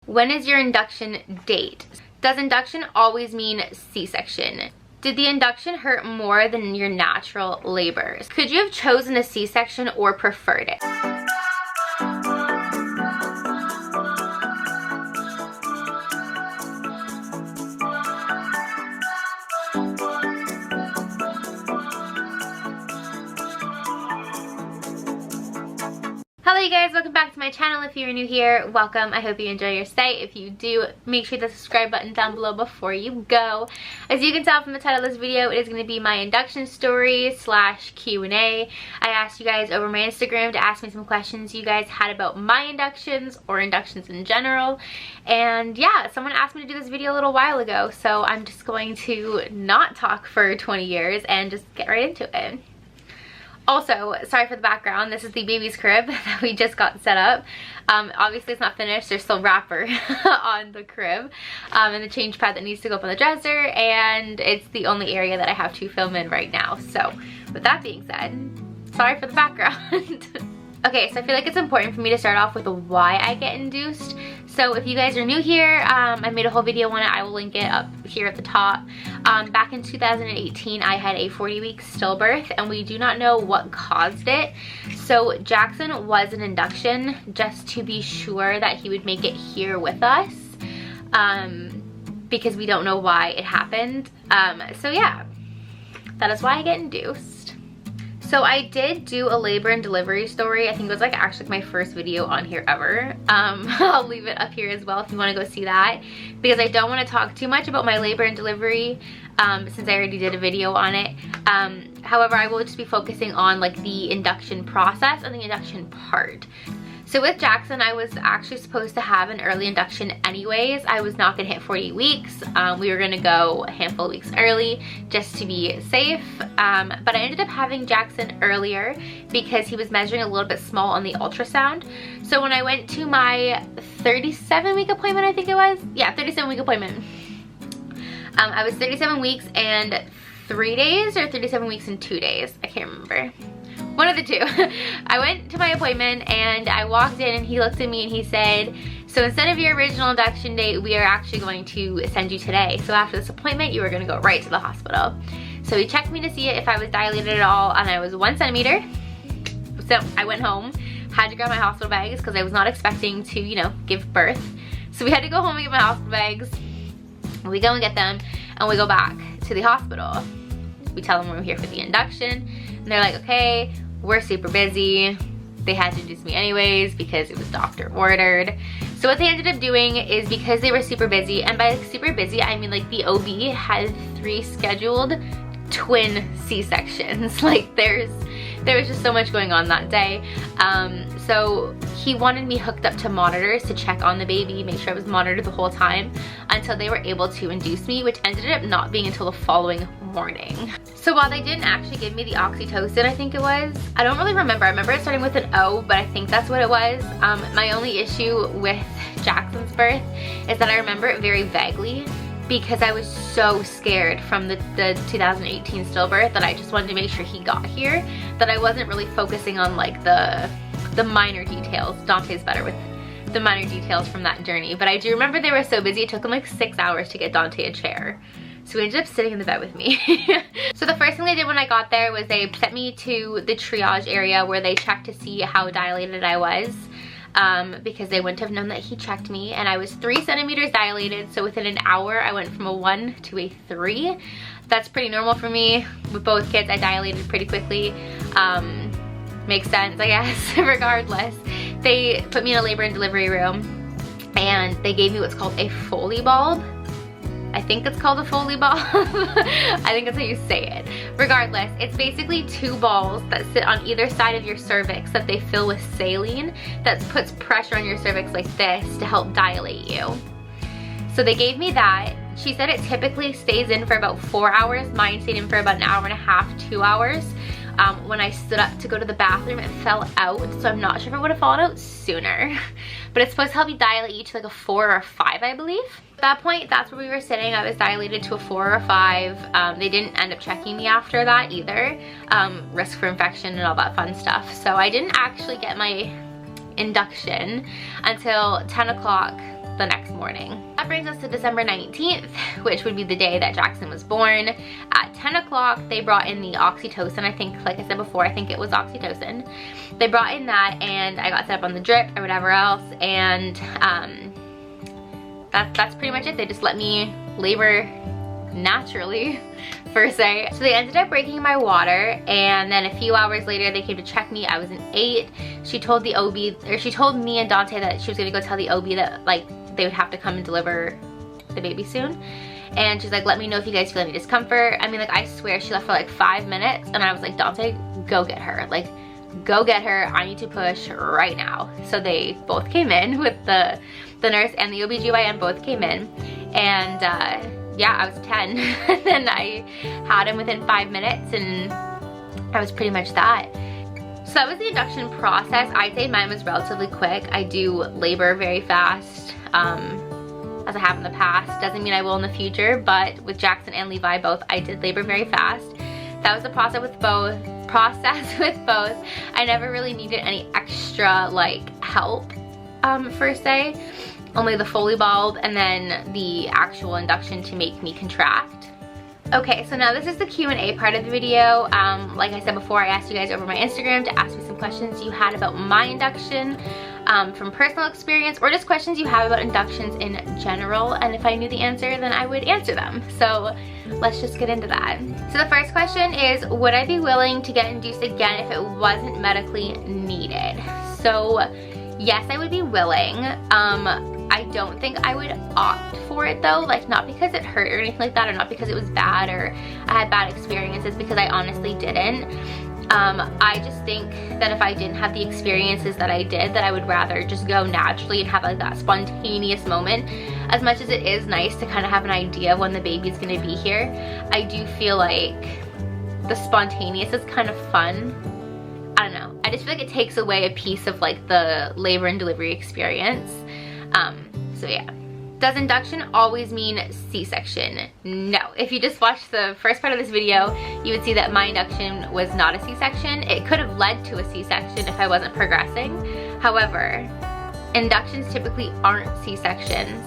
When is your induction date? Does induction always mean C-section? Did the induction hurt more than your natural labors? Could you have chosen a C-section or preferred it? Hello you guys, welcome back to my channel. If you're new here, welcome. I hope you enjoy your stay. If you do, make sure the subscribe button down below before you go. As you can tell from the title of this video, it is going to be my induction story / Q&A. I asked you guys over my Instagram to ask me some questions you guys had about my inductions or inductions in general. And yeah, someone asked me to do this video a little while ago, so I'm just going to not talk for 20 years and just get right into it. Also, sorry for the background, this is the baby's crib that we just got set up. Obviously it's not finished, there's still wrapper on the crib and the change pad that needs to go up on the dresser, and it's the only area that I have to film in right now. So with that being said, sorry for the background. Okay, so I feel like it's important for me to start off with why I get induced. So if you guys are new here, I made a whole video on it. I will link it up here at the top. Back in 2018, I had a 40-week stillbirth, and we do not know what caused it. So Jackson was an induction just to be sure that he would make it here with us, because we don't know why it happened. So yeah, that is why I get induced. So I did do a labor and delivery story. I think it was like actually my first video on here ever. I'll leave it up here as well if you want to go see that, because I don't want to talk too much about my labor and delivery since I already did a video on it. However, I will just be focusing on like the induction process and the induction part. So with Jackson, I was actually supposed to have an early induction anyways. I was not gonna hit 40 weeks. We were gonna go a handful of weeks early just to be safe. But I ended up having Jackson earlier because he was measuring a little bit small on the ultrasound. So when I went to my 37-week appointment, I think it was, yeah, 37-week appointment. I was 37 weeks and 3 days, or 37 weeks and 2 days. I can't remember. One of the two. I went to my appointment and I walked in and he looked at me and he said, so instead of your original induction date, we are actually going to send you today. So after this appointment, you are going to go right to the hospital. So he checked me to see if I was dilated at all, and I was 1 centimeter. So I went home, had to grab my hospital bags because I was not expecting to, you know, give birth. So we had to go home and get my hospital bags. We go and get them and we go back to the hospital. We tell them we're here for the induction and they're like, okay, we're super busy. They had to induce me anyways because it was doctor ordered. So what they ended up doing is, because they were super busy, and by super busy I mean like the OB had 3 scheduled twin C-sections. Like there was just so much going on that day. So he wanted me hooked up to monitors to check on the baby, make sure I was monitored the whole time until they were able to induce me, which ended up not being until the following morning. So while they didn't actually give me the oxytocin, I think it was, I don't really remember. I remember it starting with an O, but I think that's what it was. My only issue with Jackson's birth is that I remember it very vaguely, because I was so scared from the 2018 stillbirth that I just wanted to make sure he got here, that I wasn't really focusing on like the minor details. Dante's better with the minor details from that journey, but I do remember they were so busy it took them like 6 hours to get Dante a chair. So he ended up sitting in the bed with me. So the first thing they did when I got there was they sent me to the triage area where they checked to see how dilated I was. Because they wouldn't have known that he checked me, and I was 3 centimeters dilated, so within an hour I went from a 1 to a 3. That's pretty normal for me. With both kids I dilated pretty quickly. Makes sense, I guess. Regardless, they put me in a labor and delivery room and they gave me what's called a Foley bulb. I think it's called a Foley bulb. I think that's how you say it. Regardless, it's basically 2 balls that sit on either side of your cervix that they fill with saline that puts pressure on your cervix like this to help dilate you. So they gave me that. She said it typically stays in for about 4 hours. Mine stayed in for about an hour and a half, 2 hours. When I stood up to go to the bathroom, it fell out, so I'm not sure if it would have fallen out sooner. But it's supposed to help you dilate you to like a 4 or a 5, I believe. At that point, that's where we were sitting. I was dilated to a 4 or a 5. They didn't end up checking me after that either. Risk for infection and all that fun stuff. So I didn't actually get my induction until 10 o'clock the next morning. That brings us to December 19th, which would be the day that Jackson was born. At 10 o'clock, they brought in the oxytocin. I think, like I said before, I think it was oxytocin. They brought in that, and I got set up on the drip or whatever else, and that's pretty much it. They just let me labor naturally, per se. So they ended up breaking my water, and then a few hours later they came to check me. I was an 8. She told the OB, or she told me and Dante that she was gonna go tell the OB that like they would have to come and deliver the baby soon. And she's like, let me know if you guys feel any discomfort. I mean, like, I swear she left for like 5 minutes, and I was like, Dante, go get her. Like, go get her. I need to push right now. So they both came in with the nurse and the OBGYN both came in, and yeah, I was 10. And then I had him within 5 minutes, and that was pretty much that. So that was the induction process. I'd say mine was relatively quick. I do labor very fast, as I have in the past. Doesn't mean I will in the future, but with Jackson and Levi both, I did labor very fast. That was the process with both. I never really needed any extra like help, per se. Only the Foley bulb and then the actual induction to make me contract. Okay, so now this is the Q&A part of the video. Like I said before, I asked you guys over my Instagram to ask me some questions you had about my induction, from personal experience, or just questions you have about inductions in general, and if I knew the answer, then I would answer them. So let's just get into that. So the first question is, would I be willing to get induced again if it wasn't medically needed? So yes, I would be willing. I don't think I would opt for it though, like not because it hurt or anything like that, or not because it was bad or I had bad experiences, because I honestly didn't. I just think that if I didn't have the experiences that I did, that I would rather just go naturally and have like that spontaneous moment. As much as it is nice to kind of have an idea of when the baby's gonna be here, I do feel like the spontaneous is kind of fun. I don't know, I just feel like it takes away a piece of like the labor and delivery experience. So yeah. Does induction always mean C-section? No. If you just watched the first part of this video, you would see that my induction was not a C-section. It could have led to a C-section if I wasn't progressing. However, inductions typically aren't C-sections.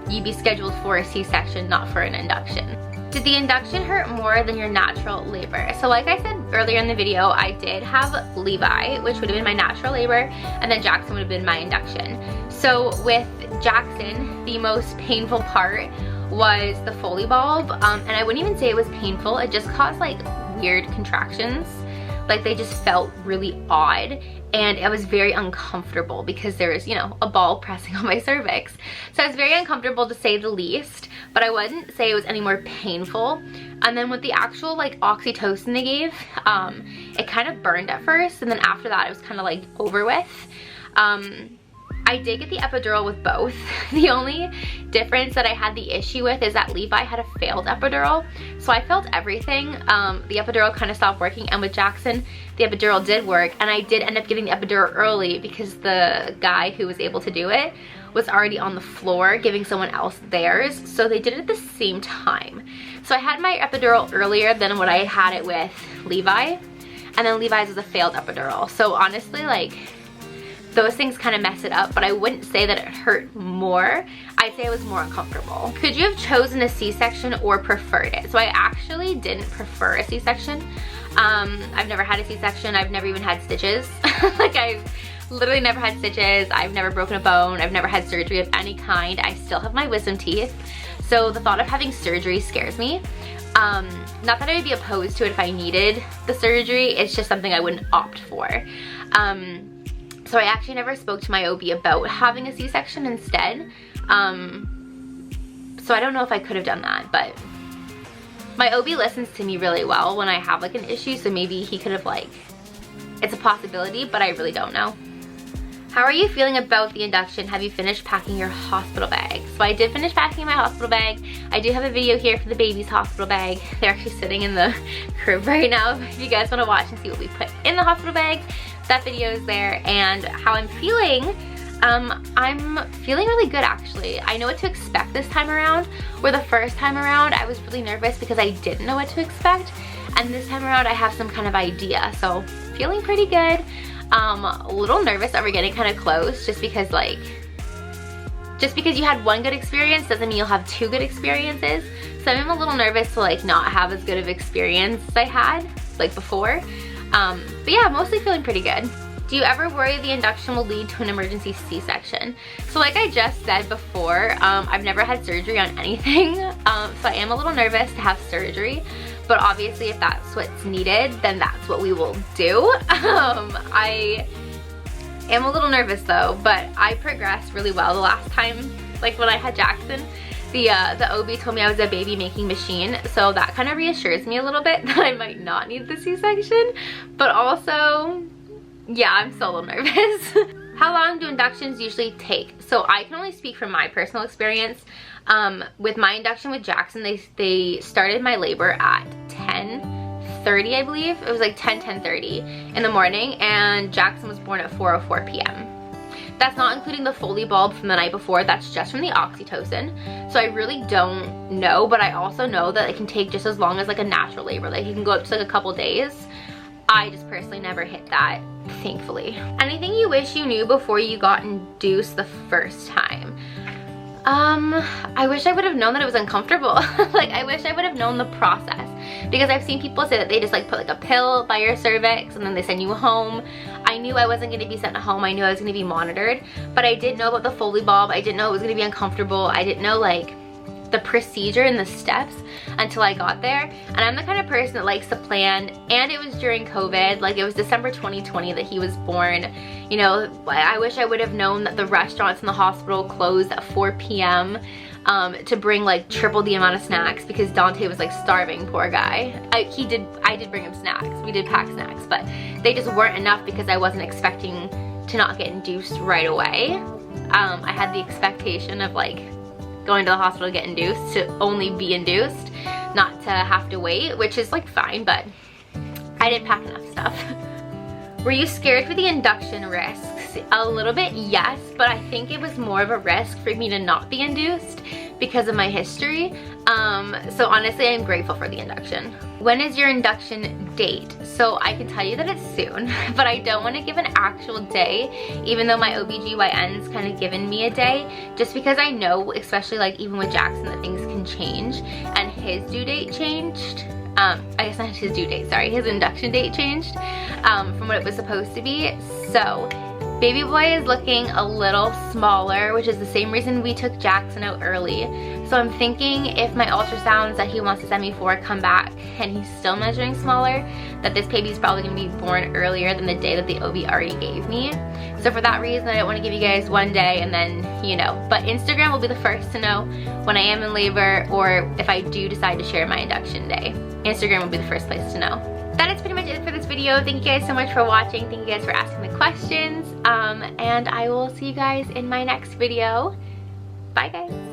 You'd be scheduled for a C-section, not for an induction. Did the induction hurt more than your natural labor? So like I said earlier in the video, I did have Levi, which would have been my natural labor, and then Jackson would have been my induction. So with Jackson, the most painful part was the Foley bulb, and I wouldn't even say it was painful. It just caused like weird contractions. Like they just felt really odd, and I was very uncomfortable because there was, you know, a ball pressing on my cervix. So I was very uncomfortable to say the least, but I wouldn't say it was any more painful. And then with the actual like oxytocin they gave, it kind of burned at first, and then after that it was kind of like over with. I did get the epidural with both. The only difference that I had the issue with is that Levi had a failed epidural. So I felt everything. The epidural kind of stopped working, and with Jackson, the epidural did work, and I did end up getting the epidural early because the guy who was able to do it was already on the floor giving someone else theirs. So they did it at the same time. So I had my epidural earlier than what I had it with Levi, and then Levi's was a failed epidural. So honestly, like, those things kind of mess it up, but I wouldn't say that it hurt more. I'd say it was more uncomfortable. Could you have chosen a C-section or preferred it? So I actually didn't prefer a C-section. I've never had a C-section. I've never even had stitches. Like, I've literally never had stitches. I've never broken a bone. I've never had surgery of any kind. I still have my wisdom teeth. So the thought of having surgery scares me. Not that I would be opposed to it if I needed the surgery. It's just something I wouldn't opt for. So I actually never spoke to my OB about having a C-section instead. So I don't know if I could have done that, but my OB listens to me really well when I have like an issue, so maybe he could have like, it's a possibility, but I really don't know. How are you feeling about the induction? Have you finished packing your hospital bag? So I did finish packing my hospital bag. I do have a video here for the baby's hospital bag. They're actually sitting in the crib right now. If you guys want to watch and see what we put in the hospital bag, that video is there. And how I'm feeling, I'm feeling really good actually. I know what to expect this time around, where the first time around I was really nervous because I didn't know what to expect. And this time around I have some kind of idea, so feeling pretty good. A little nervous that we're getting kind of close, just because like just because you had one good experience doesn't mean you'll have two good experiences. So I'm a little nervous to like not have as good of experience as I had like before. But yeah, mostly feeling pretty good. Do you ever worry the induction will lead to an emergency C-section? So like I just said before, I've never had surgery on anything. So I am a little nervous to have surgery, but obviously if that's what's needed, then that's what we will do. I am a little nervous though, but I progressed really well the last time, like when I had Jackson. The OB told me I was a baby making machine, so that kind of reassures me a little bit that I might not need the C-section, but also, yeah, I'm still a little nervous. How long do inductions usually take? So I can only speak from my personal experience. With my induction with Jackson, they started my labor at 10:30, I believe. It was like 10:30 in the morning, and Jackson was born at 4:04 p.m. That's not including the Foley bulb from the night before. That's just from the oxytocin. So I really don't know, but I also know that it can take just as long as like a natural labor. Like it can go up to like a couple days. I just personally never hit that, thankfully. Anything you wish you knew before you got induced the first time? I wish I would have known that it was uncomfortable. Like I wish I would have known the process, because I've seen people say that they just like put like a pill by your cervix and then they send you home. I knew I wasn't going to be sent home. I knew I was going to be monitored, but I didn't know about the Foley bulb. I didn't know it was going to be uncomfortable. I didn't know like the procedure and the steps until I got there. And I'm the kind of person that likes to plan, and it was during COVID. Like it was December 2020 that he was born. You know, I wish I would have known that the restaurants in the hospital closed at 4 p.m. To bring like triple the amount of snacks, because Dante was like starving, poor guy. I did bring him snacks. We did pack snacks, but they just weren't enough because I wasn't expecting to not get induced right away. I had the expectation of like going to the hospital to get induced, to only be induced, not to have to wait, which is like fine, but I didn't pack enough stuff. Were you scared for the induction risks? A little bit, yes, but I think it was more of a risk for me to not be induced because of my history. So honestly, I'm grateful for the induction. When is your induction date? So I can tell you that it's soon, but I don't want to give an actual day, even though my OBGYN's kind of given me a day, just because I know, especially like even with Jackson, that things can change, and his due date changed. I guess not his due date, sorry, his induction date changed from what it was supposed to be. So baby boy is looking a little smaller, which is the same reason we took Jackson out early. So I'm thinking if my ultrasounds that he wants to send me for come back and he's still measuring smaller, that this baby's probably gonna be born earlier than the day that the OB already gave me. So for that reason, I don't want to give you guys one day and then, you know, but Instagram will be the first to know when I am in labor, or if I do decide to share my induction day. Instagram will be the first place to know. That is pretty much it for this video. Thank you guys so much for watching. Thank you guys for asking the questions. And I will see you guys in my next video. Bye guys.